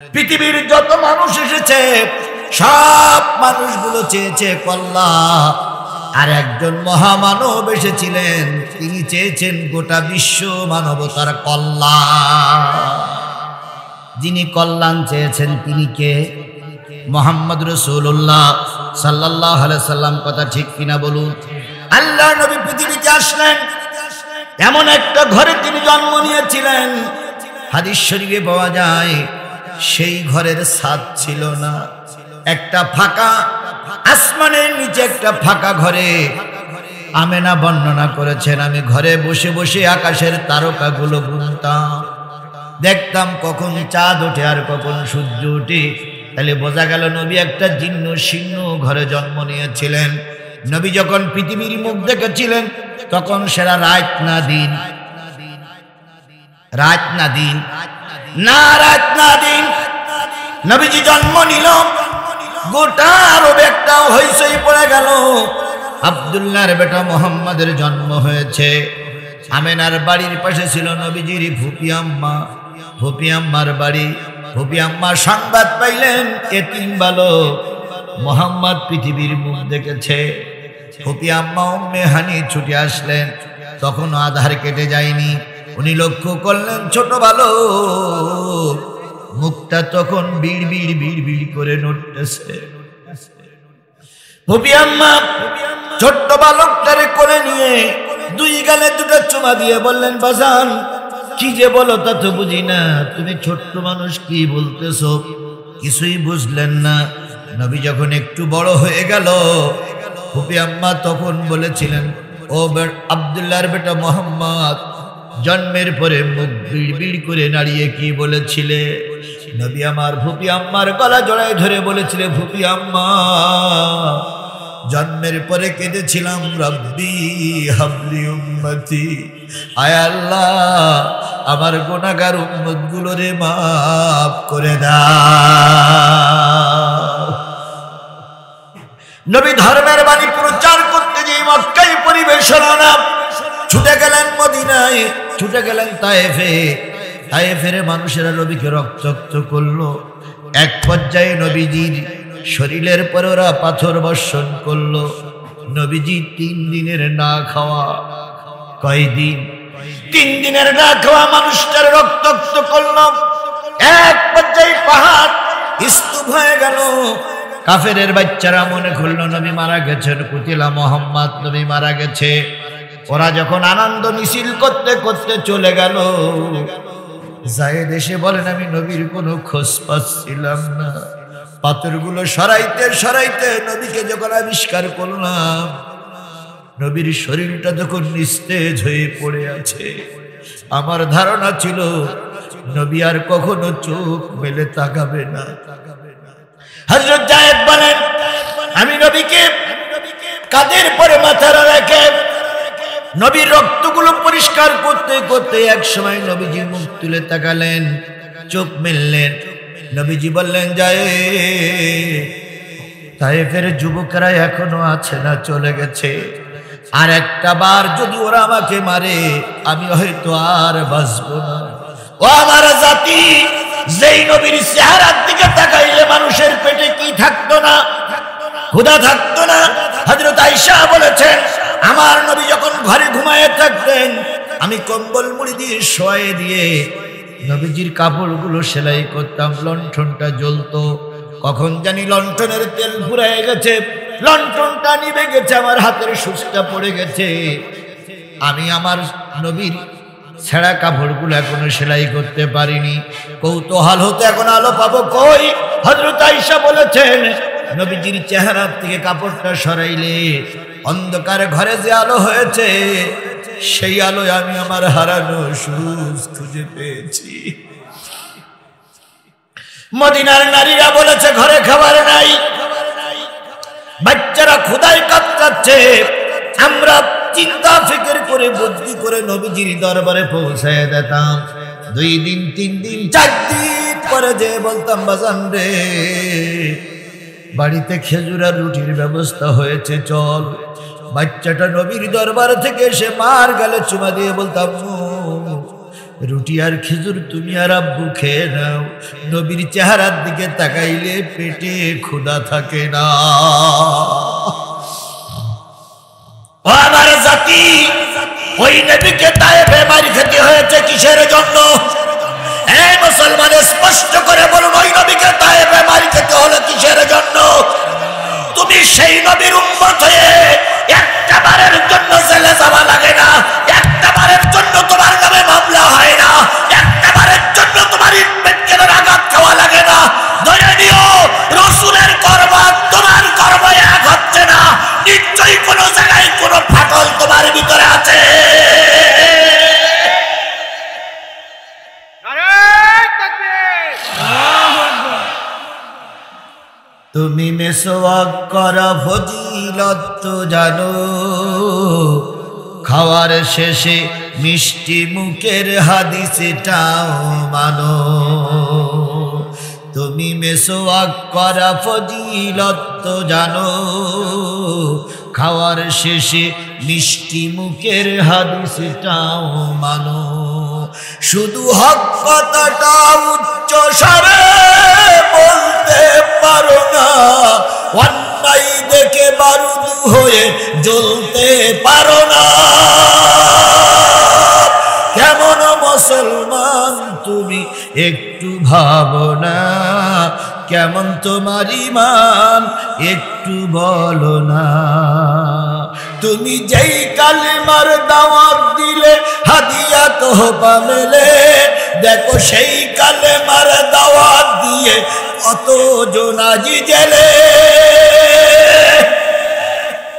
পৃথিবীর যত মানুষ এসেছে সব মানুষগুলো চেয়েছে কল্যাণ, আর একজন মহামানব এসেছিলেন, তিনি চেয়েছেন গোটা বিশ্ব মানবতার কল্যাণ। যিনি কল্যাণ চেয়েছেন তিনি কে? মুহাম্মদ রাসূলুল্লাহ সাল্লাল্লাহু আলাইহি সাল্লাম। কথা ঠিক কিনা বলুন? আল্লাহ নবী পৃথিবীতে আসলেন, এমন একটা ঘরে তিনি জন্ম নিয়েছিলেন, হাদিস শরীফে পাওয়া যায় সেই ঘরের ছাদ ছিল না, একটা ফাঁকা আসমানের নিচে একটা ফাঁকা ঘরে। আমেনা বর্ণনা করেছেন, আমি ঘরে বসে বসে আকাশের তারকাগুলো গুনতাম, দেখতাম কখন চাঁদ ওঠে আর কখন সূর্য ওঠে। তাহলে বোঝা গেল নবী একটা জীর্ণ শীর্ণ ঘরে জন্ম নিয়েছিলেন। নবী যখন পৃথিবীর মুখ দেখেছিলেন তখন সেরা রাত না দিন, রাত না দিন, না রাত না দিন নবীজি জন্ম নিল। গোটা আরব একটা হইচই পড়ে গেল, আব্দুল্লাহর বেটা মুহাম্মাদের জন্ম হয়েছে। আমেনার বাড়ির পাশে ছিল নবীজির ফুপি আম্মা, ফুপি আম্মার বাড়ি। ফুপি আম্মা সংবাদ পাইলেন এতিম বালক মুহাম্মদ পৃথিবীর মুখ দেখেছে। ফুপি আম্মা উম্মে হানি ছুটে আসলেন, তখন আধার কেটে যায়নি। উনি লক্ষ্য করলেন ছোট বালক মুখটা তখন বিড় বিড় বিড় বিড় করে নড়তেছে। ফুপি আম্মা ছোট্ট বালকটারে কোলে নিয়ে দুই গালে দুটো চুমা দিয়ে বললেন, বাজান কি যে বলো তা তো বুঝি না, তুমি ছোট্ট মানুষ কি বলতেছো? কিছুই বুঝলেন না। নবী যখন একটু বড় হয়ে গেল, ফুপি আম্মা তখন বলেছিলেন, ও আব্দুল্লাহর বেটা মুহাম্মদ, জন্মের পরে মুখ বিড় বিড় করে নাড়িয়ে কি বলেছিলে? নবী আমার ফুপি আম্মার গলা জড়ায় ধরে বলেছিলে, ফুপি আম্মা জন্মের পরে কেঁদেছিলাম, রব্বি হাবলি উম্মতি, আয় আল্লাহ আমার গুনাহগার উম্মত গুলোরে মাফ করে দাও। নবী ধর্মের বাণী প্রচার করতে গিয়ে মক্কায় পরিবেশনা না, ছুটে গেলেন মদিনায়, ছুটে গেলেন তায়েফে। তায়েফের মানুষেরা নবীকে রক্তাক্ত করলো। এক পর্যায়ে নবীজির শরীরের পরে ওরা পাথর বর্ষণ করলো। নবীজি 3 দিনের না খাওয়া, কয়দিন? 3 দিনের না খাওয়া মানুষটার রক্তাক্ত করলো। এক পর্যায়ে পাহাড় স্তূপ হয়ে গেল। কাফেরের বাচ্চারা মনে করলো নবী মারা গেছেন, কুতিলা মুহাম্মদ, নবী মারা গেছে। ওরা যখন আনন্দ মিছিল করতে করতে চলে গেল, যায়েদ এসে বলেন, আমি নবীর কোনো খোঁজ পাচ্ছিলাম না। পাথরগুলো সরাইতে সরাইতে নবীকে যখন আবিষ্কার করলাম, নবীর শরীরটা যখন নিস্তেজ হয়ে পড়ে আছে, আমার ধারণা ছিল নবী আর কখনো চোখ মেলে তাকাবে না। হযরত যায়েদ বলেন, আমি নবীকে কাঁধের পরে মাথা রেখে নবীর রক্তগুলো পরিষ্কার করতে করতে এক সময় নবীজি মুখ তুলে তাকালেন, চোখ মেললেন। নবীজি বললেন, যায়েদ, তায়েফের যুবকরা এখনো আছে না চলে গেছে? আর একটা বার যদি ওরা আমাকে মারে আমি হয়তো আর বাঁচব না। ও আমার জাতি, যেই নবীর চেহারার দিকে তাকাইলে মানুষের পেটে কি থাকতো না? ক্ষুধা থাকতো না? হযরত আয়েশা বলেছেন, আমার নবী যখন ঘরে ঘুমায়ে থাকতেন, আমি কম্বল মুড়ি দিয়ে শোয়ে দিয়ে নবীজির কাপড়গুলো সেলাই করতাম, লণ্ঠনটা জ্বলতো। কখন জানি লণ্ঠনের তেল ফুরায় গেছে, লণ্ঠনটা নিভে গেছে, আমার হাতের সুচটা পড়ে গেছে। আমি আমার নবীর ছেঁড়া কাপড়গুলো এখনো সেলাই করতে পারিনি। কৌতূহল হতে এখন আলো পাবো কই? হযরত আয়েশা বলেছেন, নবীজির চেহারা থেকে কাপড়টা সরাইলে অন্ধকার ঘরে যে আলো হয়েছে, সেই আলোয় আমি আমার হারানো সুজ খুঁজে পেয়েছি। মদিনার নারীরা বলেছে, ঘরে খাবার নাই, বাচ্চারা ক্ষুধায় কাতরাচ্ছে। আমরা চিন্তা ফিকির করে বুদ্ধি করে নবীজির দরবারে পৌঁছায় দিতাম। 2 দিন 3 দিন 4 দিন পরে যে বলতাম, বাজান রে, বাড়িতে খেজুর আর রুটির ব্যবস্থা হয়েছে, চল। বাচ্চাটা নবীর দরবার থেকে এসে মার গালে চুমা দিয়ে বলতাম, রুটি আর খেজুর তুমি আর আব্বু খেয়ে নাও। নবীর চেহারার দিকে তাকাইলে পেটে ক্ষুধা থাকে না। ও আমার জাতি, ওই নবীকে তায়েফে মারি খেতে হয়েছে কিসের জন্য? এই মুসলমান স্পষ্ট করে বলুন, ওই নবীকে তায়েফে মারি খেতে হলো কিসের জন্য? তুমি সেই নবীর উম্মত হয়ে একটা বারের জন্য জেলে যাওয়া লাগে না, একটা বারের জন্য তোমার নামে মামলা হয় না, একটা বারের জন্য তোমার ইনভেস্টমেন্টের আঘাত খাওয়া লাগে না। ধরে নিও রাসূলের কর্ম তোমার কর্ম এক হচ্ছে না, নিশ্চয়ই কোনো জায়গায় কোনো ফাটল তোমার ভিতরে আছে। তুমি মেসওয়াক করা ফজিলত তো জানো, খাওয়ার শেষে মিষ্টি মুখের হাদিসটাও মানো। তুমি মেসওয়াক করা ফজিলত তো জানো, খাওয়ার শেষে মিষ্টি মুখের হাদিসটাও মানো। শুধু হক কথাটা উচ্চ স্বরে বলতে পারো না, অন্যায় দেখে বারুদ হয়ে জ্বলতে পারো না। কেমন মুসলমান তুমি একটু ভাবো না, কেমন তোমার ঈমান একটু বলো না। তুমি যেই কালিমার দাওয়াত দিলে হাদিয়া তোহফা মেলে, দেখো সেই কালিমার দাওয়াত দিয়ে কত জোনাজি জেলে।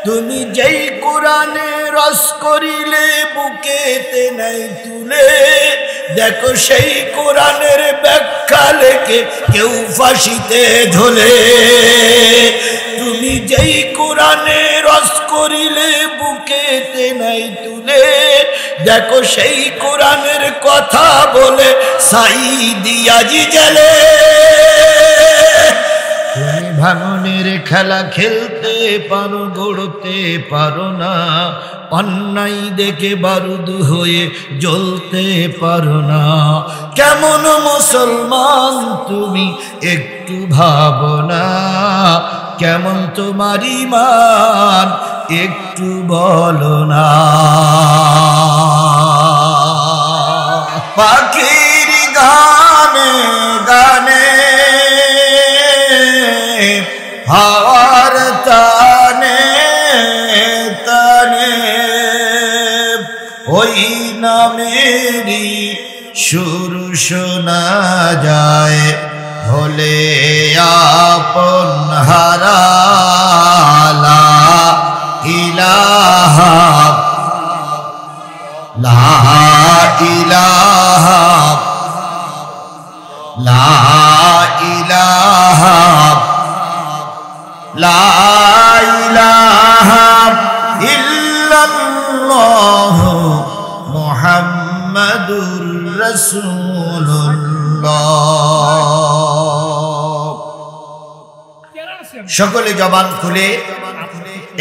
তুমি যেই কোরআনে রস করিলে বুকেতে নাই তুলে, দেখো সেই কোরআনের ব্যাখ্যা লেখে কেউ ফাঁসিতে ঝোলে। তুমি যেই কোরআনে রস করিলে বুকেতে নাই তুলে, দেখো সেই কোরআনের কথা বলে সাইদিয়াজি জেলে। তুমি ভাঙনের খেলা খেলতে পারো, গড়তে পারো না, অন্যায় দেখে বারুদ হয়ে জ্বলতে পারো না। কেমন মুসলমান তুমি একটু ভাবো না, কেমন তোমার ঈমান একটু বলো না। পাখির গানে গানে হাওয়ার তানে তানে ওই নামেরই সুর শোনা যায়, ভোলে আপন হারা লা ইলাহা লা ইলাহা লা ইলাহা লা ইলাহা ইল্লাল্লাহ মুহাম্মাদুর রাসূলুল্লাহ। সকলে জবান খুলে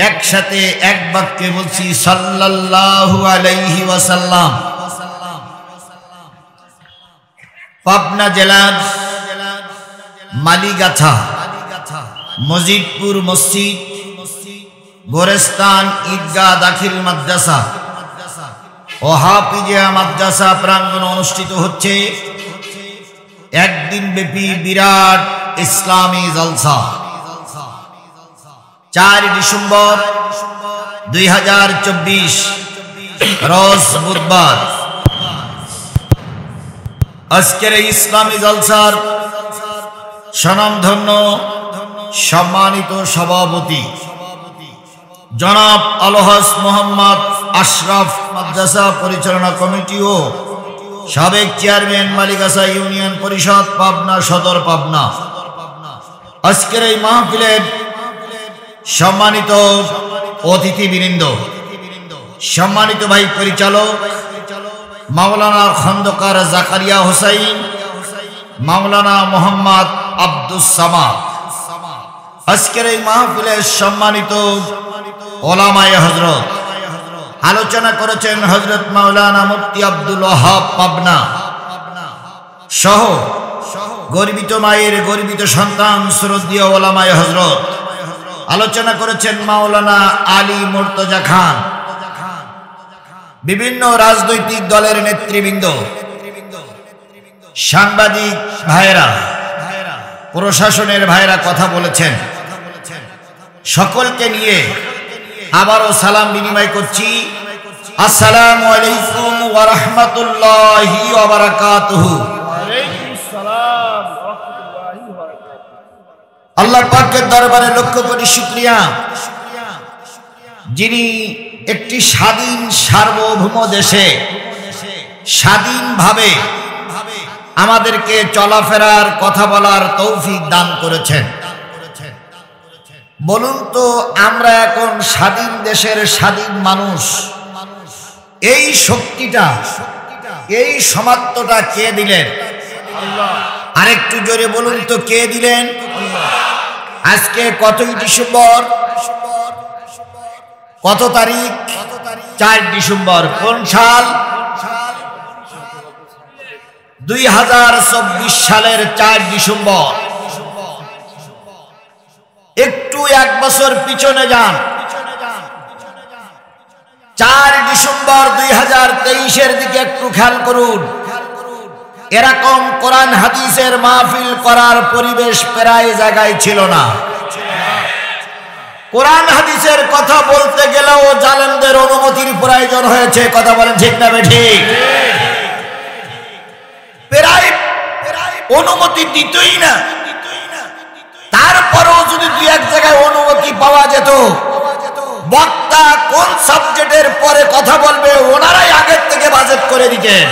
একসাথে এক বাক্যে বলছি সাল্লাল্লাহু আলাইহি ওয়াসাল্লাম। পাবনা জেলার মালিগাছা মজিদপুর মসজিদ, গোরেস্তান ঈদগাহ দাখিল মাদ্রাসা ও হাফিজিয়া মাদ্রাসা প্রাঙ্গণে অনুষ্ঠিত হচ্ছে একদিন ব্যাপী বিরাট ইসলামী জলসা। 4 ডিসেম্বর 2024 রোজ বুধবার। আজকের এই ইসলামী জলসার স্বনামধন্য সম্মানিত সভাপতি জনাব আলহাজ মোহাম্মদ আশরাফ মাদ্রাসা পরিচালনা কমিটি ও সাবেক চেয়ারম্যান মালিগাছা ইউনিয়ন পরিষদ পাবনা সদর পাবনা, আজকের এই মাহফিলের সম্মানিত অতিথিবৃন্দ, সম্মানিত ভাই পরিচালক মাওলানা খন্দকার জাকারিয়া হোসাইন, মাওলানা মোহাম্মদ আব্দুস সামাদ, আজকের এই মাহফিলের সম্মানিত ওলামায়ে হযরত, আলোচনা করেছেন হযরত মাওলানা মুফতি আব্দুল ওয়াহাব পাবনা সহ গর্বিত মায়ের গর্বিত সন্তান শ্রদ্ধেয় ওলামায়ে হযরত। আলোচনা করেছেন মাওলানা আলী মুর্তজা খান, বিভিন্ন রাজনৈতিক দলের নেতৃবৃন্দ, সাংবাদিক ভাইরা, প্রশাসনের ভাইরা কথা বলেছেন। সকলকে নিয়ে আবারও সালাম বিনিময় করছি। আসসালামু আলাইকুম ওয়া রাহমাতুল্লাহি ওয়া বারাকাতুহু। আল্লাহ পাকের দরবারে লক্ষ কোটি শুকরিয়া, যিনি একটি স্বাধীন সার্বভৌম দেশে স্বাধীনভাবে আমাদেরকে চলাফেরার কথা বলার তৌফিক দান করেছেন। বলুন তো, আমরা এখন স্বাধীন দেশের স্বাধীন মানুষ, এই শক্তিটা, এই সমাপ্তটা কে দিলেন? আরেকটু জোরে বলুন তো, কে দিলেন? আজকে কতই ডিসেম্বর? কত তারিখ? 4 ডিসেম্বর। কোন সাল? 2024 সালের 4 ডিসেম্বর। একটু 1 বছর পিছনে যান। 4 ডিসেম্বর 2023-এর দিকে একটু খেয়াল করুন। এরকম কোরআন হাদিসের মাহফিল করার পরিবেশ প্রায় জায়গায় ছিল না। কোরআন হাদিসের কথা বলতে গেলেও জালেমদের অনুমতির প্রয়োজন হয়েছে। কথা বলেন ঠিক না বেঠিক? প্রায় অনুমতি দিতই না। তারপরেও যদি 2-1 জায়গায় অনুমতি পাওয়া যেত, বক্তা কোন সাবজেক্টের পরে কথা বলবে ওনারাই আগের থেকে বাজেট করে দিতেন।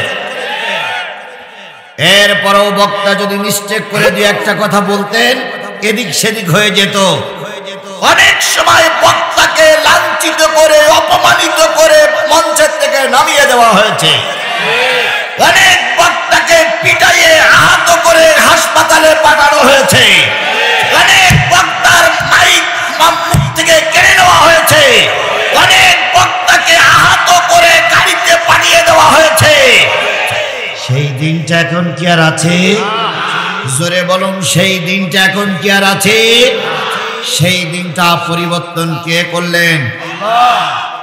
এরপরেও বক্তা যদি মিস্টেক করে 2-1টা কথা বলতেন, এদিক সেদিক হয়ে যেত। অনেক সময় বক্তাকে লাঞ্ছিত করে, অপমানিত করে মঞ্চের থেকে নামিয়ে দেওয়া হয়েছে। অনেক বক্তাকে পিটাইয়ে আহত করে হাসপাতালে পাঠানো হয়েছে। অনেক বক্তার মাইক মুখ থেকে কেড়ে নেওয়া হয়েছে। অনেক বক্তাকে আহত করে গাড়িতে পাঠিয়ে দেওয়া হয়েছে। সেই দিনটা এখন কি আর আছে? জোরে বলুন, সেই দিনটা এখন কি আর আছে? সেই দিনটা পরিবর্তন কে করলেন?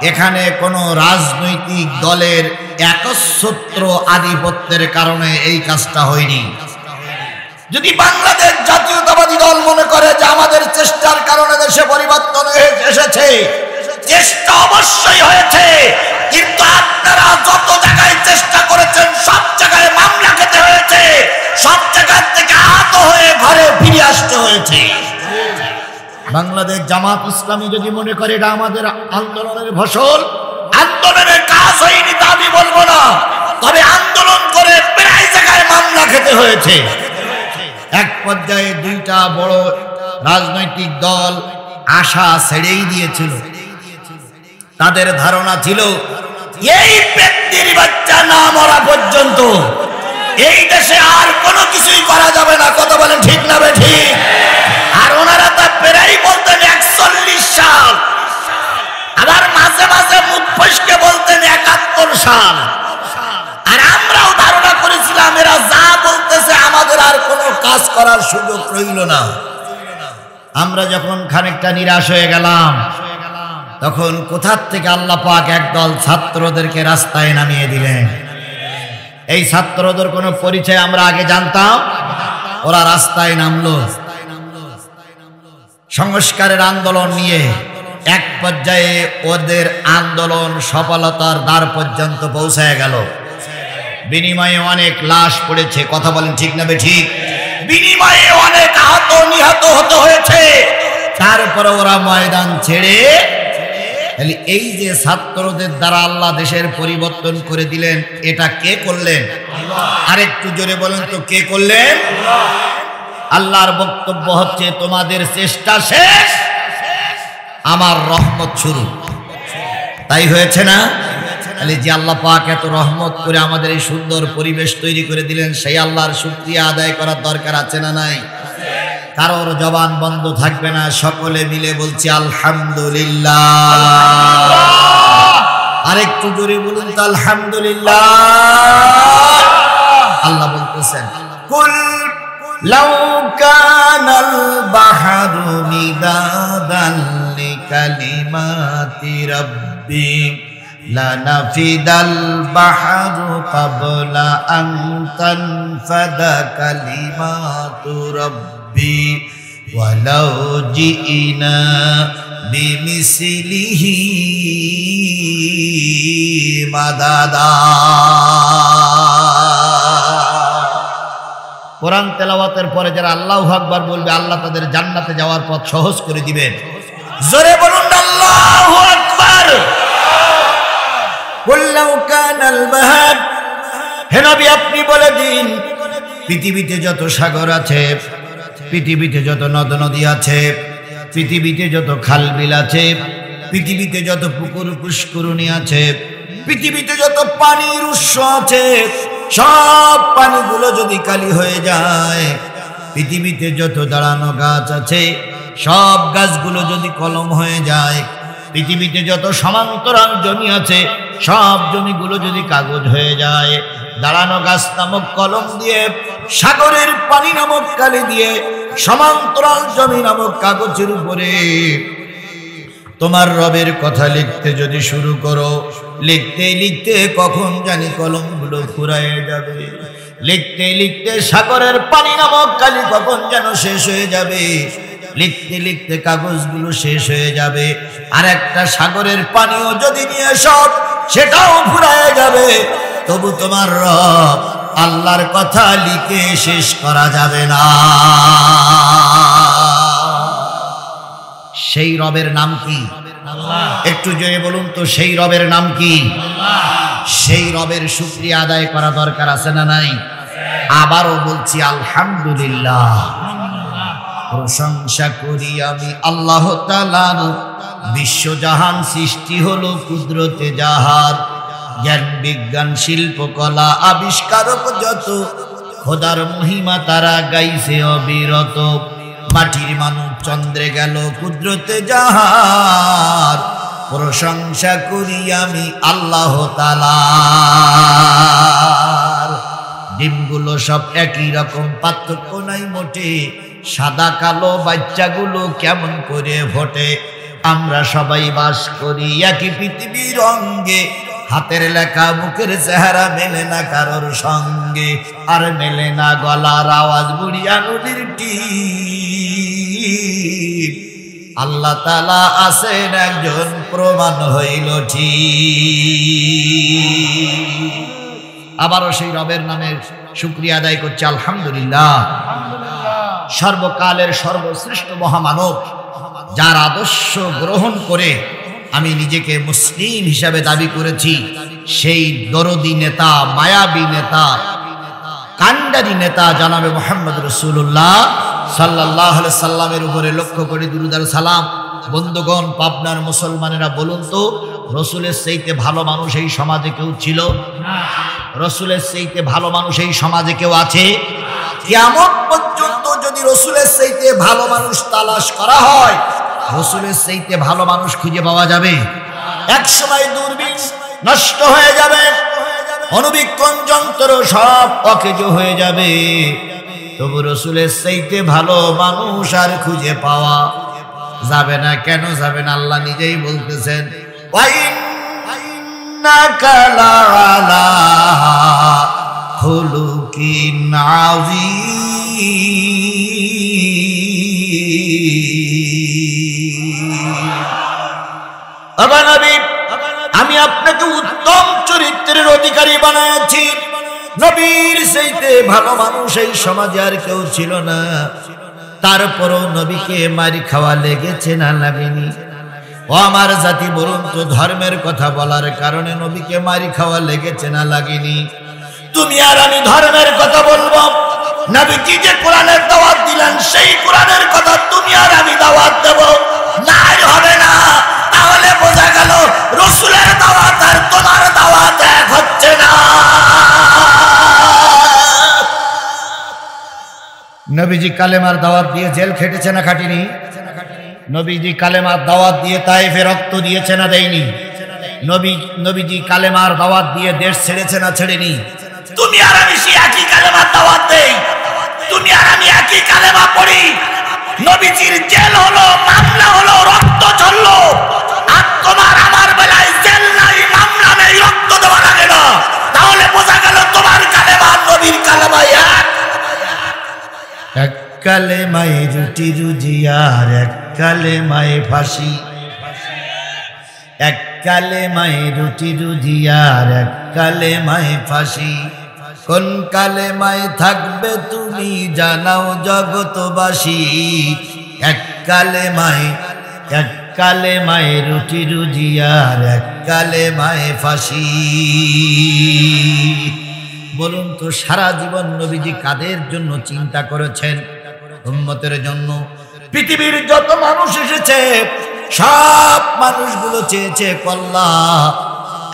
এখানে কোনো রাজনৈতিক দলের একচ্ছত্র আধিপত্যের কারণে এই কাজটা হয়নি। যদি বাংলাদেশ জাতীয়তাবাদী দল মনে করে যে আমাদের চেষ্টার কারণে দেশে পরিবর্তন এসেছে, চেষ্টা অবশ্যই হয়েছে, কিন্তু আপনারা যত জায়গায় চেষ্টা করেছেন সব জায়গায় মামলা খেতে হয়েছে, সব জায়গা থেকে আহত হয়ে ঘরে ফিরে আসতে হয়েছে। বাংলাদেশ জামাত ইসলামী যদি মনে করে এটা আমাদের আন্দোলনের ফসল, আন্দোলনের কাজ হয়নি তা আমি বলবো না, তবে আন্দোলন করে প্রায় জায়গায় মামলা খেতে হয়েছে। এক পর্যায়ে 2টা বড় রাজনৈতিক দল আশা ছেড়েই দিয়েছিল। তাদের ধারণা ছিল এই ব্যক্তির বাচ্চা না মরা পর্যন্ত এই দেশে আর কোনো কিছুই করা যাবে না। কথা বলেন ঠিক না বেঠিক? আর ওনারা তা প্রায় বলতেন 41 সাল, আবার মাঝে মাঝে মুখ ফসকে বলতেন 71 সাল। আর আমরাও ধারণা করেছিলাম এরা যা বলতেছে আমাদের আর কোনো কাজ করার সুযোগ রইল না। আমরা যখন খানিকটা নিরাশ হয়ে গেলাম, তখন কোথা থেকে আল্লাহ পাক একদল ছাত্রদেরকে রাস্তায় নামিয়ে দিলেন। এই ছাত্রদের কোনো পরিচয় আমরা আগে জানতাম, ওরা রাস্তায় নামলো সংস্কারের আন্দোলন নিয়ে। এক পর্যায়ে ওদের আন্দোলন সফলতার দ্বার পর্যন্ত পৌঁছায় গেল। বিনিময়ে অনেক লাশ পড়েছে। কথা বলেন ঠিক না বেঠিক? বিনিময়ে অনেক আহত নিহত হতে হয়েছে। তারপরে ওরা ময়দান ছেড়ে, তাহলে এই যে ছাত্রদের দ্বারা আল্লাহ দেশের পরিবর্তন করে দিলেন, এটা কে করলেন? আরেকটু জোরে বলেন তো, কে করলেন? আল্লাহর বক্তব্য হচ্ছে তোমাদের চেষ্টা শেষ, আমার রহমত শুরু। তাই হয়েছে না? তাহলে যে আল্লাহ পাক এত রহমত করে আমাদের এই সুন্দর পরিবেশ তৈরি করে দিলেন, সেই আল্লাহর শুকরিয়া আদায় করার দরকার আছে না নাই? কারোর জবান বন্ধ থাকবে না, সকলে মিলে বলছি আলহামদুলিল্লাহ। আরেকটু জোরে বলুন তো আলহামদুলিল্লাহ। আল্লাহ বলতেছেন কুল লাউ কানাল বাহরু মিদাদান লিকালিমাতি রাব্বি লানাফিদাল বাহরু ক্বাবলা আন তানফাদা কালিমাতু রাব্বি ওয়ালাউ জিইনা বিমিসলিহি মাদাদা। কোরআন তেলাওয়াতের পরে যারা আল্লাহু আকবার বলবে আল্লাহ তাদের জান্নাতে যাওয়ার পথ সহজ করে দিবেন। জোরে বলুন আল্লাহু আকবার। কুল লাউ কানাল বাহর, হে নবী আপনি বলে দিন পৃথিবীতে যত সাগর আছে, পৃথিবীতে যত নদ নদী আছে, পৃথিবীতে যত খাল বিল আছে, পৃথিবীতে যত পুকুর পুষ্করণী আছে, পৃথিবীতে যত পানির উৎস আছে, সব পানিগুলো যদি কালি হয়ে যায়, পৃথিবীতে যত দাঁড়ানো গাছ আছে সব গাছগুলো যদি কলম হয়ে যায়, পৃথিবীতে যত সমান্তরাল জমি আছে সব জমিগুলো যদি কাগজ হয়ে যায়, দাঁড়ানো গাছ নামক কলম দিয়ে, সাগরের পানি নামক কালি দিয়ে, সমান্তরাল জমি নামক কাগজের উপরে তোমার রবের কথা লিখতে যদি শুরু করো, লিখতে লিখতে কখন জানি কলমগুলো ফুরায়ে যাবে, লিখতে লিখতে সাগরের পানি নামক কালি কখন যেন শেষ হয়ে যাবে, লিখতে লিখতে কাগজগুলো শেষ হয়ে যাবে, আর একটা সাগরের পানিও যদি নিয়ে সব সেটাও ফুরায়ে যাবে, তবু তোমার রব আল্লাহর কথা লিখে শেষ করা যাবে না। সেই রবের নাম কি? আল্লাহ। একটু জোরে বলুন তো সেই রবের নাম কি? আল্লাহ। সেই রবের শুকরিয়া আদায় করা দরকার আছে না নাই? আবারও বলছি আলহামদুলিল্লাহ। প্রশংসা করি আমি আল্লাহ তাআলার, বিশ্বজাহান সৃষ্টি হলো কুদরতে যাহার, জ্ঞান বিজ্ঞান শিল্পকলা আবিষ্কারক যত, খোদার মহিমা তারা গাইছে অবিরত, মাটির মানব চন্দ্রে গেল কুদরতে যাহার, প্রশংসা করি আমি আল্লাহ তাআলার। ডিমগুলো সব একই রকম, পার্থক্য নাই মোটে, সাদা কালো বাচ্চাগুলো কেমন করে ফোটে, আমরা সবাই বাস করি একই পৃথিবীর অঙ্গে, হাতের লেখা মুখের চেহারা মেলে না কারোর সঙ্গে, আর মেলে না গলার আওয়াজ বুড়ি আঙুলির টিপ, আল্লাহ তাআলা আছেন একজন প্রমাণ হইল ঠিক। আবারও সেই রবের নামের শুকরিয়া আদায় করছি আলহামদুলিল্লাহ। সর্বকালের সর্বশ্রেষ্ঠ মহামানব, যার আদর্শ গ্রহণ করে আমি নিজেকে মুসলিম হিসাবে দাবি করেছি, সেই দরদি নেতা, মায়াবী নেতা, কান্ডারি নেতা জনাবে মুহাম্মদ রাসূলুল্লাহ সাল্লাল্লাহু আলাইহি সাল্লামের উপরে লক্ষ্য করে দুরূদ আর সালাম। বন্ধুগণ, পাবনার মুসলমানেরা বলুন তো, রসুলের চাইতে ভালো মানুষ এই সমাজে কেউ ছিল? রসুলের চাইতে ভালো মানুষ এই সমাজে কেউ আছে? কিয়ামত পর্যন্ত যদি রসুলের চাইতে ভালো মানুষ তালাশ করা হয়, রসুলের চাইতে ভালো মানুষ খুঁজে পাওয়া যাবে? এক সময় দূরবীন নষ্ট হয়ে যাবে, অনুবীক্ষণ যন্ত্র সব অকেজ হয়ে যাবে, তবু রসুলের চাইতে ভালো মানুষ আর খুঁজে পাওয়া যাবে না। কেন যাবে না? আল্লাহ নিজেই বলতেছেন, ওয়াইন্নাকা লাআলা খুলুকিন আযীম। আমি আপনাকে উত্তম চরিত্রের অধিকারী বানাইছি। নবীর চাইতে ভালো মানুষ এই সমাজে আর কেউ ছিল না, তারপরও নবীকে মারি খাওয়া লেগেছে না লাগেনি? ও আমার জাতি, বলুন তো, ধর্মের কথা বলার কারণে নবীকে মারি খাওয়া লেগেছে না লাগেনি? তুমি আর আমি ধর্মের কথা বলবো, নবীজি যে কোরআনের দাওয়াত দিলেন সেই কোরআনের কথা তুমি আর আমি দাওয়াত দেব না, হবে না। তাহলে বোঝা গেল রসুলের দাওয়াত আর তোমার দাওয়াত এক হচ্ছে না। নবীজি কালেমার দাওয়াত দিয়ে জেল খেটেছে না খাটিনি? নবীজি কালেমার দাওয়াত দিয়ে তায়েফে রক্ত দিয়েছে না দেয়নি? নবীজি কালেমার দাওয়াত দিয়ে দেশ ছেড়েছে না ছেড়েনি? তুমি আর আমি সেই একই কালেমার দাওয়াত দেই, তুমি আর আমি একই কালেমা পড়ি। নবীজির জেল হলো, মামলা হলো, রক্ত ঝরলো, আর তোমার আমার বেলায় জেল নাই, মামলা নেই, রক্ত দেওয়া লাগে না। তাহলে বোঝা গেল তোমার কালেমা নবীর কালেমা এক। এক কালেমায় রুটি রুজি আর এক কালেমায় ফাঁসি, এক কালেমায় রুটি রুজি আর এক কালেমায় ফাঁসি। কোন কালেমায় থাকবে তুমি জানাও জগতবাসী। এক কালেমায় রুটি রুজি আর এক কালেমায় ফাঁসি। বলুন তো সারা জীবন নবীজি কাদের জন্য চিন্তা করেছেন? উম্মতের জন্য। পৃথিবীর যত মানুষ এসেছে সব মানুষগুলো চেয়েছে কল্যাণ,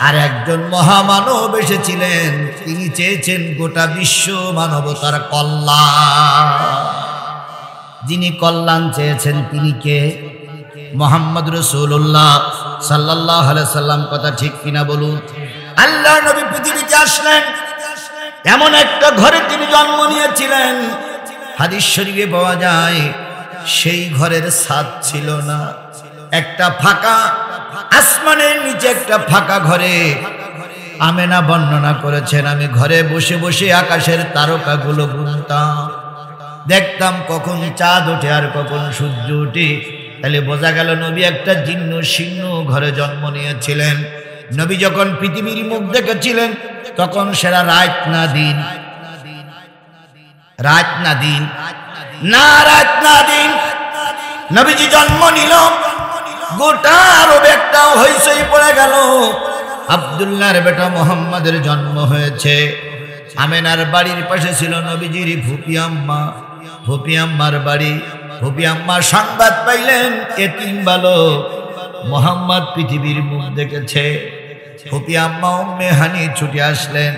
আর একজন মহামানব এসেছিলেন, তিনি চেয়েছেন গোটা বিশ্ব মানবতার কল্যাণ। যিনি কল্যাণ চেয়েছেন তিনি কে? মুহাম্মদ রাসূলুল্লাহ সাল্লাল্লাহু আলাইহি সাল্লাম। কথা ঠিক কিনা বলুন? আল্লাহ নবী পৃথিবীতে আসলেন, এমন একটা ঘরে তিনি জন্ম নিয়েছিলেন, হাদিস শরীফে পাওয়া যায় সেই ঘরের ছাদ ছিল না, একটা ফাঁকা, আসমানের নিচে একটা ফাঁকা ঘরে। আমেনা বর্ণনা করেছেন, আমি ঘরে বসে বসে আকাশের তারকাগুলো গুনতাম, দেখতাম কখন চাঁদ ওঠে আর কখন সূর্য ওঠে। তাহলে বোঝা গেল নবী একটা জীর্ণ শীর্ণ ঘরে জন্ম নিয়েছিলেন। নবী যখন পৃথিবীর মুখ দেখেছিলেন তখন সেরা রাত না দিন, রাত না দিন, না রাত না দিন নবীজি জন্ম নিল। গোটা আরব একটা হইচই পড়ে গেল, আব্দুল্লাহর বেটা মুহাম্মাদের জন্ম হয়েছে। আমেনার বাড়ির পাশে ছিল নবীজির ফুপি আম্মা, ফুপি আম্মার বাড়ি। ফুপি আম্মা সংবাদ পাইলেন এতিম বালক মুহাম্মদ পৃথিবীর মুখ দেখেছে। ফুপি আম্মা উম্মে হানি ছুটে আসলেন,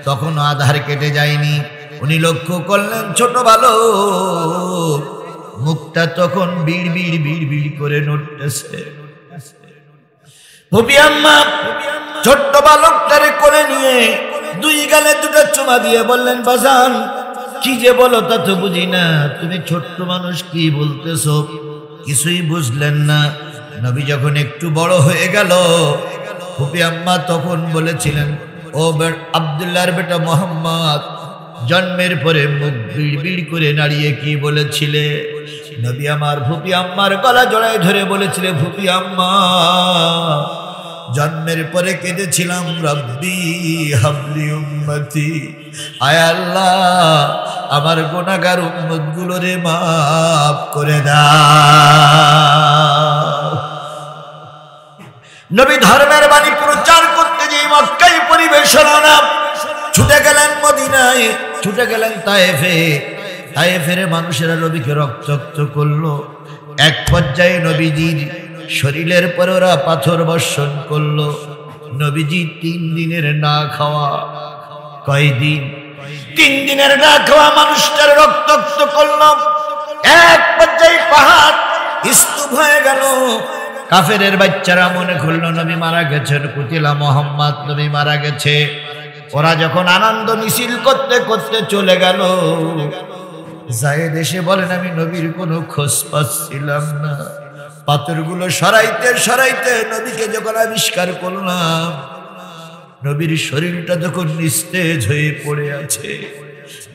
তখন আধার কেটে যায়নি। উনি লক্ষ্য করলেন ছোট বালক মুখটা তখন বিড় বিড় বিড় বিড় করে নড়তেছে। ফুপি আম্মা ছোট্ট বালকটারে কোলে নিয়ে দুই গালে দুটো চুমা দিয়ে বললেন, বাজান কি যে বলো তা তো বুঝি না, তুমি ছোট্ট মানুষ কি বলতেছো? কিছুই বুঝলেন না। নবী যখন একটু বড় হয়ে গেল, ফুপি আম্মা তখন বলেছিলেন, ও আব্দুল্লাহর বেটা মুহাম্মদ, জন্মের পরে মুখ বিড় বিড় করে নাড়িয়ে কি বলেছিলে? নবী আমার ফুপি আম্মার গলা জড়ায় ধরে বলেছিলেন, ফুপি আম্মা জন্মের পরে কেঁদেছিলাম, রব্বি হাবলি উম্মতি, আয় আল্লাহ আমার গুনাহগার উম্মতগুলোরে মাফ করে দাও। নবী ধর্মের বাণী প্রচার করতে গিয়ে মক্কায় পরিবেশনা না, ছুটে গেলেন মদিনায়, ছুটে গেলেন তায়েফে। তায়েফের মানুষেরা নবীকে রক্তাক্ত করলো। এক পর্যায়ে নবীজির শরীরের পর ওরা পাথর বর্ষণ করলো। নবীজি 3 দিনের না খাওয়া, কয়দিন? 3 দিনের না খাওয়া মানুষটার রক্তাক্ত করলো। এক পর্যায়ে পাহাড় স্তূপ হয়ে গেল। কাফেরের বাচ্চারা মনে করলো নবী মারা গেছেন, কুতিলা মুহাম্মদ, নবী মারা গেছে। ওরা যখন আনন্দ মিছিল করতে করতে চলে গেল, জায়েদ এসে বলেন, আমি নবীর কোনো খোঁজ পাচ্ছিলাম না। পাথরগুলো সরাইতে সরাইতে নবীকে যখন আবিষ্কার করলাম, নবীর শরীরটা যখন নিস্তেজ হয়ে পড়ে আছে,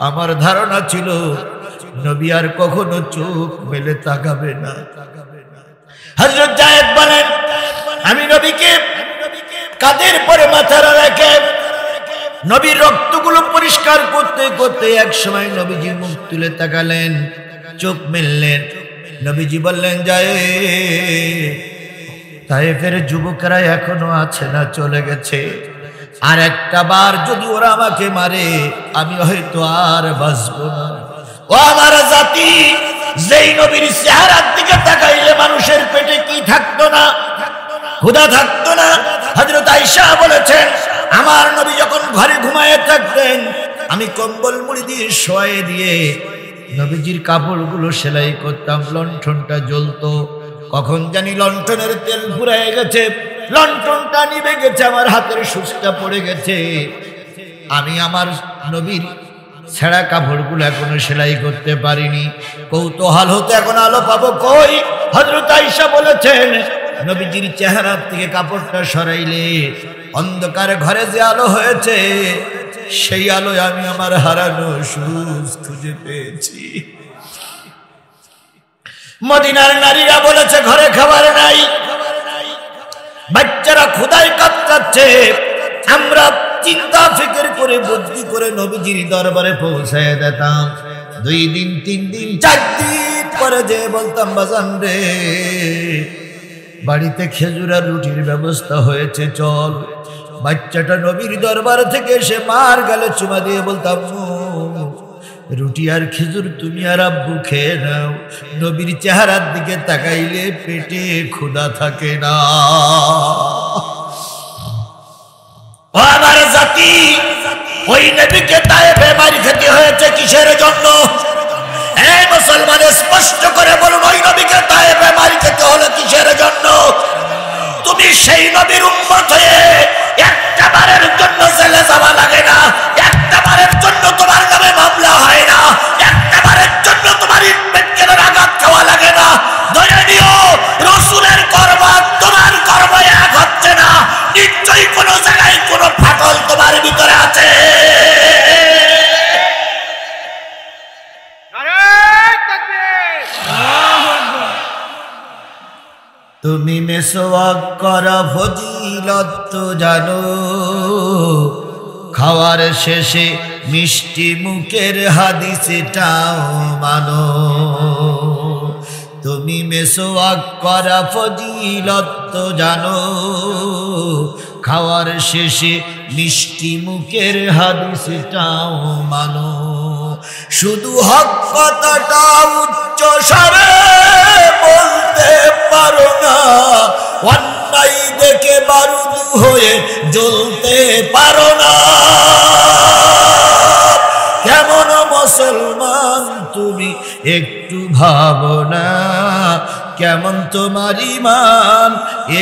আমার ধারণা ছিল নবী আর কখনো চোখ মেলে তাকাবে না। হযরত জায়েদ বলেন, আমি নবীকে কাঁধের পরে মাথা রেখে নবীর রক্তগুলো পরিষ্কার করতে করতে এক সময় নবীজি মুখ তুলে তাকালেন, চোখ মেললেন। নবীজি বললেন, জায়েদ, তায়েফের যুবকরা এখনো আছে না চলে গেছে? আর একটা বার যদি ওরা আমাকে মারে আমি হয়তো আর বাঁচব না। ও আমার জাতি, যেই নবীর চেহারার দিকে তাকাইলে মানুষের পেটে কি থাকতো না? ক্ষুধা থাকতো না? হযরত আয়েশা বলেছেন, আমার নবী যখন ঘরে ঘুমায়ে থাকতেন, আমি কম্বল মুড়ি দিয়ে শোয়ে দিয়ে নবীজির কাপড়গুলো সেলাই করতাম। লণ্ঠনটা জ্বলতো, কখন জানি লণ্ঠনের তেল ফুরায় গেছে, লন্ঠনটা নিভে গেছে, আমার হাতের সুচটা পড়ে গেছে। আমি আমার নবীর ছেঁড়া কাপড়গুলো এখনো সেলাই করতে পারিনি। কৌতূহল হতে এখন আলো পাবো কই? হযরত আয়েশা বলেছেন, নবীজির চেহারা থেকে কাপড়টা সরাইলে অন্ধকার ঘরে যে আলো হয়েছে, সেই আলোয় আমি আমার হারানো সুচ খুঁজে পেয়েছি। মদিনার নারীরা বলেছে ঘরে খাবার নাই, বাচ্চারা ক্ষুধায় কাতরাচ্ছে। আমরা চিন্তা ফিকির করে বুদ্ধি করে নবীজির দরবারে পৌঁছায় দিতাম। 2 দিন 3 দিন 4 দিন পরে যে বলতাম, বাজান রে বাড়িতে খেজুর আর রুটির ব্যবস্থা হয়েছে, চল। বাচ্চাটা নবীর দরবার থেকে এসে মার গালে চুমা দিয়ে বলতাম, রুটি আর খেজুর তুমি আর আব্বু খেয়ে নাও। নবীর চেহারার দিকে তাকাইলে পেটে ক্ষুধা থাকে না। ও আমার জাতি, ওই নবীকে তায়েফে মারি খেতে হয়েছে কিসের জন্য? এই মুসলমান স্পষ্ট করে বলুন, ওই নবীকে তায়েফে মারি খেতে হলো কিসের জন্য? তুমি সেই নবীর উম্মত হয়ে একটা বারের জন্য জেলে যাওয়া লাগে না, একটা বারের জন্য তোমার নামে মামলা হয় না, একটা বারের জন্য তোমার ইনভেস্টের আঘাত খাওয়া লাগে না। ধরে নিও রাসূলের কর্ম তোমার কর্ম এক হচ্ছে না, নিশ্চয়ই কোনো জায়গায় কোনো ফাটল তোমার ভিতরে আছে। তুমি মেসওয়াক করা ফজিলত তো জানো, খাওয়ার শেষে মিষ্টি মুখের হাদিসটাও মানো। তুমি মেসওয়াক করা ফজিলত তো জানো, খাওয়ার শেষে মিষ্টি মুখের হাদিসটাও মানো। শুধু হক কথাটা উচ্চ স্বরে বলতে পারো না, অন্যায় দেখে বারুদ হয়ে জ্বলতে পারো না। কেমন মুসলমান তুমি একটু ভাবো না, কেমন তোমার ঈমান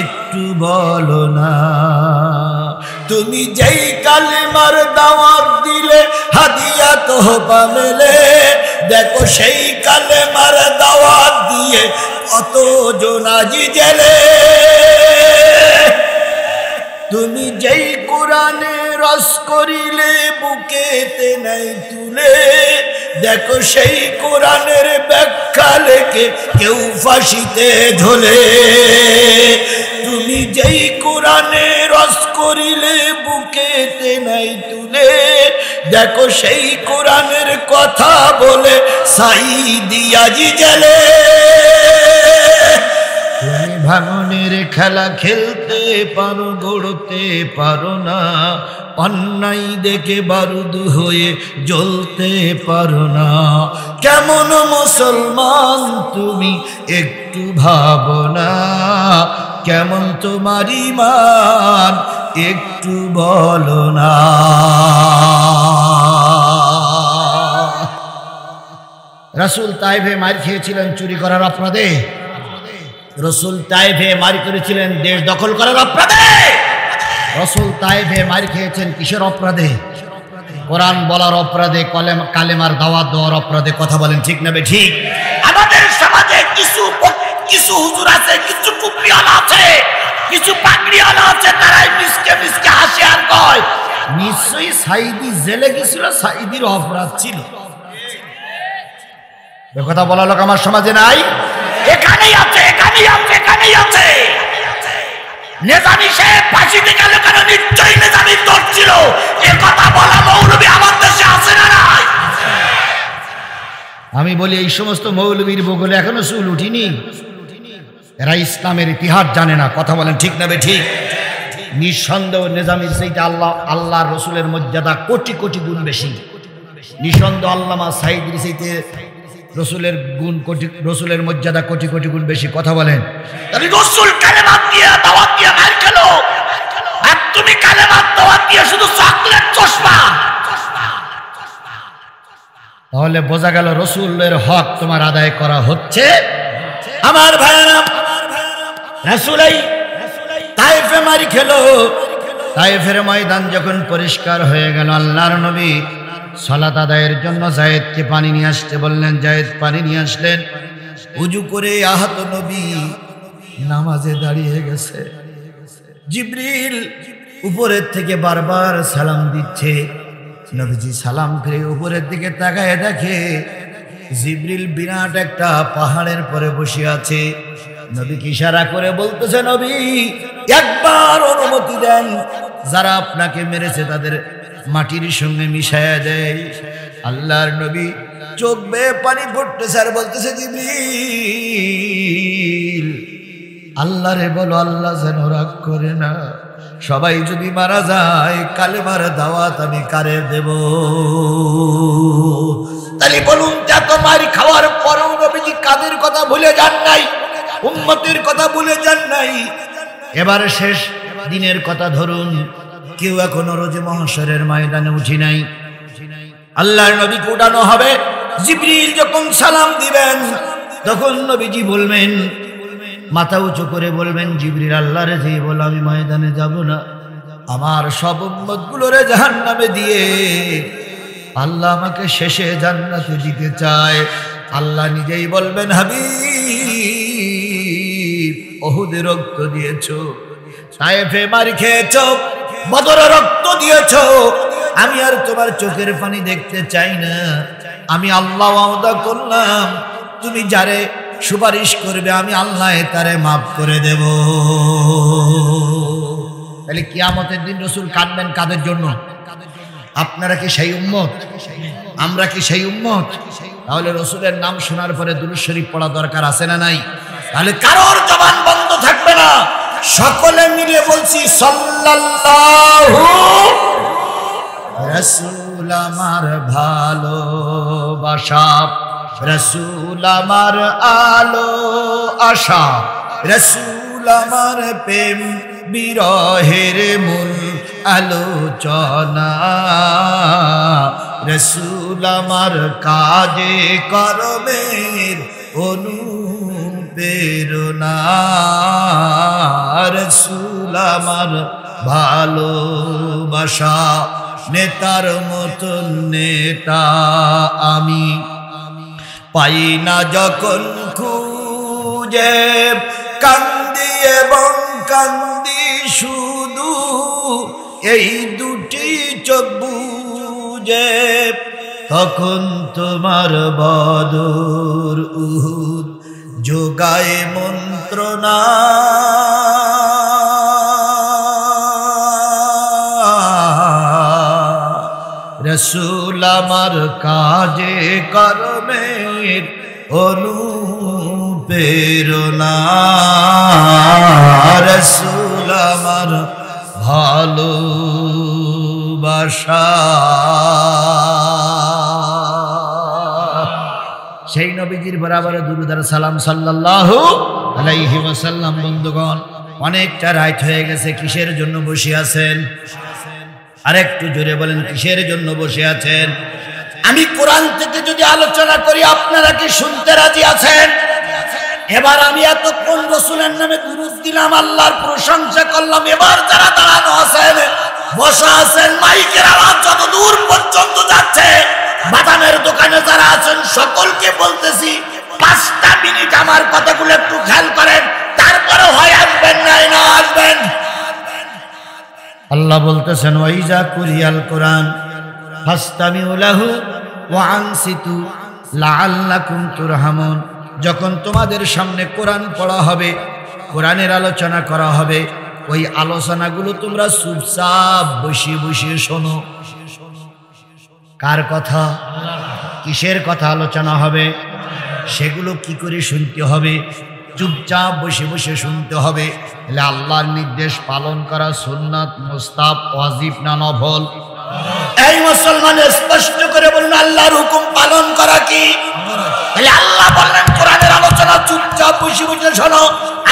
একটু বলো না। তুমি যেই কালেমার দাওয়াত দিলে হাদিয়া তোহফা মেলে, দেখো সেই কালেমার দাওয়াত দিয়ে কতজন আজি জেলে। তুমি যেই কোরআনে রস করিলে বুকেতে নাই তুলে, দেখো সেই কোরআনের ব্যাখ্যা লেখে কেউ ফাঁসিতে ঝোলে। তুমি যেই কোরআনে রস করিলে বুকেতে নাই তুলে, দেখো সেই কোরআনের কথা বলে সাইদি আজি জেলে। তুমি ভাঙনের খেলা খেলতে পারো, গড়তে পারো না, অন্যায় দেখে বারুদ হয়ে জ্বলতে পারো না। কেমন মুসলমান তুমি একটু ভাবো না, কেমন তোমার ঈমান একটু বলো না। রাসূল তায়েফে মার খেয়েছিলেন চুরি করার অপরাধে। রাসূল তায়েফে মার করেছিলেন দেশ দখল করার অপরাধে। রাসূল তায়েফে মার খেয়েছেন কিসের অপরাধে? কোরআন বলার অপরাধে, কালেমার দাওয়াত দেওয়ার অপরাধে। কথা বলেন ঠিক না বেঠিক? আমাদের সমাজে কিছু হুজুর আছে, কিছু টুপিওয়ালা আছে, কিছু পাগড়িওয়ালা আছে, তারাই মিসকে মিসকে হাসে আর কয় নিশ্চয়ই সাইদি জেলে গেছিল, সাইদির অপরাধ ছিল। এ কথা বলা লোক আমার সমাজে নাই। এখানেই আছে, এখানেই আছে, এখানেই আছে। নেজামি সাহেব ফাঁসিতে গেল কেন? নিশ্চয়ই নেজামির দোষ ছিল। এ কথা বলা মৌলবী আমার দেশে আছে না নাই? আমি বলি এই সমস্ত মৌলবীর বগলে এখনো চুল উঠিনি। এরা ইসলামের ইতিহাস জানে না। কথা বলেন ঠিক না বেঠিক? নিঃসন্দেহ নেজামির সেইটা আল্লাহ রসুলের মর্যাদা কোটি কোটি গুণ বেশি। নিঃসন্দেহ আল্লামা সাইদির সেইতে রসুলের গুণ কোটি, রসুলের মর্যাদা কোটি কোটি গুণ বেশি। কথা বলেন। রসুল কালেমা দিয়ে দাওয়াত দিয়ে মার খেলো, আর তুমি কালেমা দাওয়াত দিয়ে শুধু চকলেট চশমা। তাহলে বোঝা গেল রসুলের হক তোমার আদায় করা হচ্ছে। আমার ভাইরা, রাসূল তায়েফে মারি খেলো। তায়েফের ময়দান যখন পরিষ্কার হয়ে গেল, আল্লাহর নবী সালাত আদায়ের জন্য যায়েদকে পানি নিয়ে আসতে বললেন। যায়েদ পানি নিয়ে আসলেন। উজু করে আহত নবী নামাজে দাঁড়িয়ে গেছে। জিবরিল উপরের থেকে বারবার সালাম দিচ্ছে। নবীজি সালাম ফিরে উপরের দিকে তাকায় দেখে জিবরিল বিরাট একটা পাহাড়ের পরে বসে আছে। নবীকে ইশারা করে বলতেছে, নবী একবার অনুমতি দেন, যারা আপনাকে মেরেছে তাদের মাটির সঙ্গে মিশায়া দেয়। আল্লাহর নবী চোখ বেয়ে পানি পড়তেছে আর বলতেছে, জিবরিল আল্লাহরে বলো আল্লাহ যেন রাগ করে না। সবাই যদি মারা যায় কালেমার দাওয়াত আমি কারে দেব? তাহলে বলুন, এত মারি খাওয়ার পরেও নবীজি কাদের কথা ভুলে যান নাই? উম্মতের কথা ভুলে যান নাই। এবার শেষ দিনের কথা ধরুন, কেউ এখনো রোজে মহশরের ময়দানে উঠি নাই। আল্লাহর নবীকে উঠানো হবে। জিবরিল যখন সালাম দিবেন তখন নবীজি বলবেন, মাথা উঁচু করে বলবেন, জিবরিল আল্লাহরে যে বল আমি ময়দানে যাব না, আমার সব উম্মতগুলোরে জাহান্নামে দিয়ে আল্লাহ আমাকে শেষে জান্নাতে দিতে চায়। আল্লাহ নিজেই বলবেন, হাবিব ওহুদে রক্ত দিয়েছো, তায়েফে মারি খেয়েছো, বদরে রক্ত দিয়েছো, আমি আর তোমার চোখের পানি দেখতে চাই না। আমি আল্লাহ ওয়াদা করলাম তুমি যারে সুপারিশ করবে আমি আল্লাহ তারে মাফ করে দেব। তাহলে কিয়ামতের দিন রাসূল কাঁদবেন কাদের জন্য? আপনারা কি সেই উম্মত? আমরা কি সেই উম্মত? তাহলে রাসূলের নাম শোনার পরে দুরূদ শরীফ পড়া দরকার আছে না নাই? তাহলে কারোর জবান বন্ধ থাকবে না, সকলে মিলে বলছি সাল্লাল্লাহু। রাসূল আমার ভালোবাসা, রাসূল আমার আলো আশা, রাসূল আমার প্রেম বিরহের মূল আলোচনা, রাসূল আমার কাজে কর্মের অনুপ্রেরণা, রাসূল আমার ভালোবাসা, নেতার মতন নেতা আমি পাই না যখন খুঁজে, কান্দি এবং কান্দি শুধু এই দুটি চোখ বুজে, তখন তোমার বদর উহুদ যোগায় মন্ত্রণা, রাসূল আমার কাজে কর্মের অনুপ্রেরণা, রাসূল আমার ভালোবাসা। সেই নবীজির বরাবর দুরূদ আর সালাম সাল্লাল্লাহু আলাইহি ওয়াসাল্লাম। বন্ধুগণ, অনেকটা রাত হয়ে গেছে, কিসের জন্য বসে আছেন? আরেকটু জোরে বলেন, কিসের জন্য বসে আছেন? আমি কোরআন থেকে যদি আলোচনা করি আপনারা কি শুনতে রাজি আছেন? এবার আমি এতক্ষণ রাসূলের নামে দুরূদ দিলাম, আল্লাহর প্রশংসা করলাম। এবার যারা দাঁড়ানো আছেন, বসা আছেন, মাইকের আওয়াজ যত দূর পর্যন্ত যাচ্ছে, বাদামের দোকানে যারা আছেন সকলকে বলতেছি 5টা মিনিট আমার কথাগুলো একটু খেয়াল করেন, তারপরে হয় আসবেন না আসবেন। আল্লাহ বলতেছেন, ওয়াইজা কুরিয়াল কোরআন ফাসতামিউ লাহু ওয়া আনসিতু লাআল্লাকুম তুরহামুন। যখন তোমাদের সামনে কোরআন পড়া হবে, কোরআনের আলোচনা করা হবে, ওই আলোচনাগুলো তোমরা চুপচাপ বসে বসে শোনো। কার কথা? কিসের কথা আলোচনা হবে? সেগুলো কি করে শুনতে হবে? চুপচাপ বসে বসে শুনতে হবে। তাহলে আল্লাহর নির্দেশ পালন করা সুন্নাত, মুস্তাহাব, ওয়াজিব না নফল? এই মুসলমান স্পষ্ট করে বলুন, আল্লাহর হুকুম পালন করা কি? তাহলে আল্লাহ বললেন কোরআনের আলোচনা চুপচাপ বসে বসে শোনো।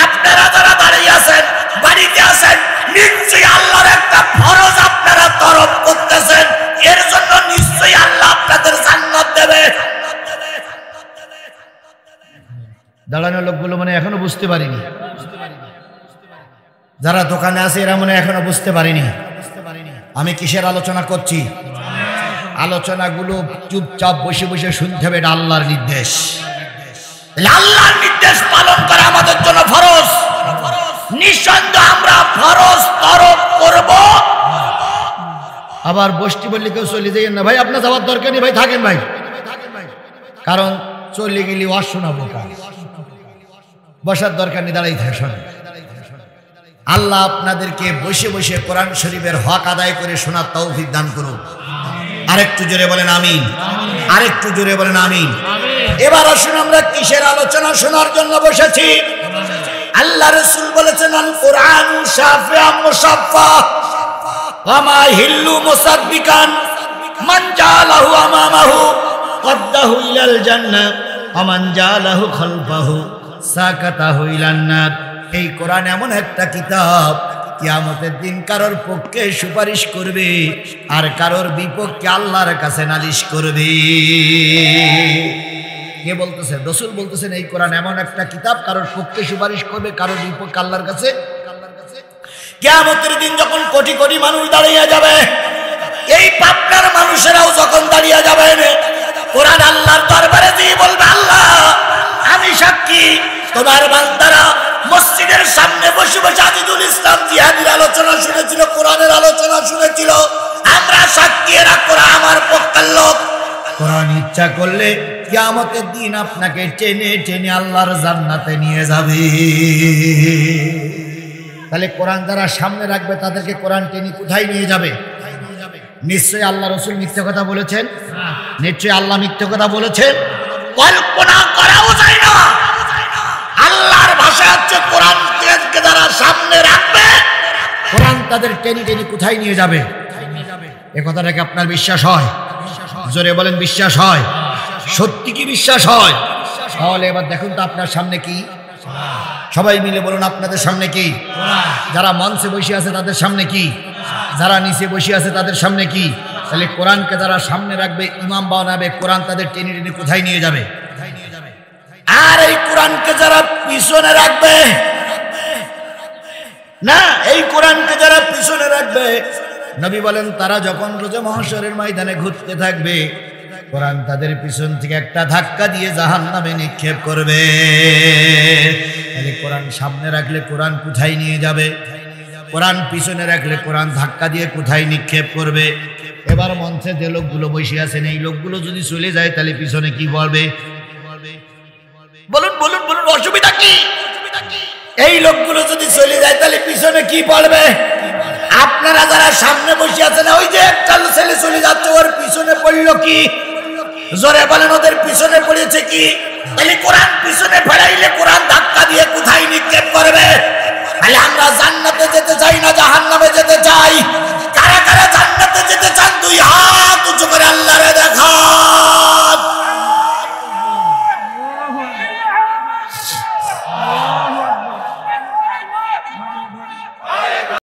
আপনারা যারা দাঁড়িয়ে আছেন, বাড়িতে আছেন, নিশ্চয়ই আল্লাহর একটা ফরজ আপনারা তরফ করতেছেন, এর জন্য নিশ্চয়ই আল্লাহ আপনাদের জান্নাত দেবে। দাঁড়ানো লোকগুলো মানে এখনো বুঝতে পারিনি। যারা দোকানে আছে এরা মনে এখনো বুঝতে পারিনি আমি কিসের আলোচনা করছি। আলোচনাগুলো চুপচাপ বসে বসে শুনতে হবে, এটা আল্লাহর নির্দেশ। আল্লাহর নির্দেশ পালন করা আমাদের জন্য ফরজ। নিঃসন্দেহে আমরা ফরজ তরক করব। আবার বসতি বললে কেউ চলে যাই না, ভাই আপনার যাওয়ার দরকার নেই, ভাই থাকেন ভাই, কারণ চলে গেলে ওয়াজ শোনাবো, বসার দরকার নেই, দাঁড়াই থাকে শোনেন। আল্লাহ আপনাদেরকে বসে বসে কোরআন শরীফের হক আদায় করে শোনার তৌফিক দান করুন। আরেকটু জোরে বলেন আমিন, আরেকটু জোরে বলেন আমিন। এবার আসুন আমরা কিসের আলোচনা শোনার জন্য বসেছি। আল্লাহ রাসূল বলেছেন আল কুরআনু শাফিআ মুশাফফা ওয়া মা হিল্লু মুসাদ্দিকান মান জালাহু আমামাহু কদ্দাহু ইলাল জান্নাহ ওয়া মান জালাহু খালফাহু সাকাতাহু ইলান নার। এই কোরআন এমন একটা কিতাব, কিয়ামতের দিন কারোর পক্ষে সুপারিশ করবে আর কারোর বিপক্ষে আল্লাহর কাছে নালিশ করবে। কে বলতেছেন? রাসূল বলতেছেন এই কোরআন এমন একটা কিতাব, কারোর পক্ষে সুপারিশ করবে, কারোর বিপক্ষে আল্লাহর কাছে। কিয়ামতের দিন যখন কোটি কোটি মানুষ দাঁড়িয়ে যাবে, এই পাপনার মানুষেরাও যখন দাঁড়িয়ে যাবে, কোরআন আল্লাহর দরবারে দিয়ে বলবে, আল্লাহ আমি সাক্ষী, তোমার বান্দারা মসজিদের সামনে বসে বসে আজিজুল ইসলাম জিহাদের আলোচনা শুনেছিল, কোরআনের আলোচনা শুনেছিল, আমরা সাক্ষী, এরা কোরআন আমার পক্ষের লোক। কোরআন ইচ্ছা করলে কিয়ামতের দিন আপনাকে টেনে টেনে আল্লাহর জান্নাতে নিয়ে যাবে। তাহলে কোরআন যারা সামনে রাখবে তাদেরকে কোরআন টেনে কোথায় নিয়ে যাবে? নিশ্চয়ই আল্লাহ রাসূল মিথ্যা কথা বলেছেন? নিশ্চয়ই আল্লাহ মিথ্যা কথা বলেছেন? কল্পনা করাও যায় না। আল্লাহর ভাষা হচ্ছে কোরআনকে যারা সামনে রাখবে, কোরআন তাদের টেনে টেনে কোথায় নিয়ে যাবে। এ কথাটা কি আপনার বিশ্বাস হয়? জোরে বলেন বিশ্বাস হয়? সত্যি কি বিশ্বাস হয়? তাহলে এবার দেখুন তো আপনার সামনে কি, সবাই মিলে বলুন আপনাদের সামনে কি? যারা মঞ্চে বসে আছে তাদের সামনে কি? যারা নিচে বসে আছে তাদের সামনে কি? তাহলে কোরআনকে যারা সামনে রাখবে, ইমাম বানাবে, কোরআন তাদের টেনে টেনে কোথায় নিয়ে যাবে? আর এই কোরআনকে যারা পিছনে রাখবে না, এই কোরআনকে যারা পিছনে রাখবে, নবী বলেন তারা যখন রোজা মহশরের ময়দানে ঘুরতে থাকবে, কোরআন তাদের পিছন থেকে একটা ধাক্কা দিয়ে জাহান্নামে নিক্ষেপ করবে। তাহলে কোরআন সামনে রাখলে কোরআন কোথায় নিয়ে যাবে? কোরআন পিছনে রাখলে কোরআন ধাক্কা দিয়ে কোথায় নিক্ষেপ করবে? এবার মঞ্চে যে লোকগুলো বসে আছেন, এই লোকগুলো যদি চলে যায় তাহলে পিছনে কি বলবে? বলুন বলুন বলুন, অসুবিধা কি? এই লোকগুলো যদি চলে যায় তাহলে পিছনে কি পড়বে? আপনারা যারা সামনে বসে আছেন, ওই যে একটা ছেলে চলে যাচ্ছে, ওর পিছনে পড়লো কি? জোরে বলেন, ওদের পিছনে পড়েছে কি? তাহলে কোরআন পিছনে ফেরাইলে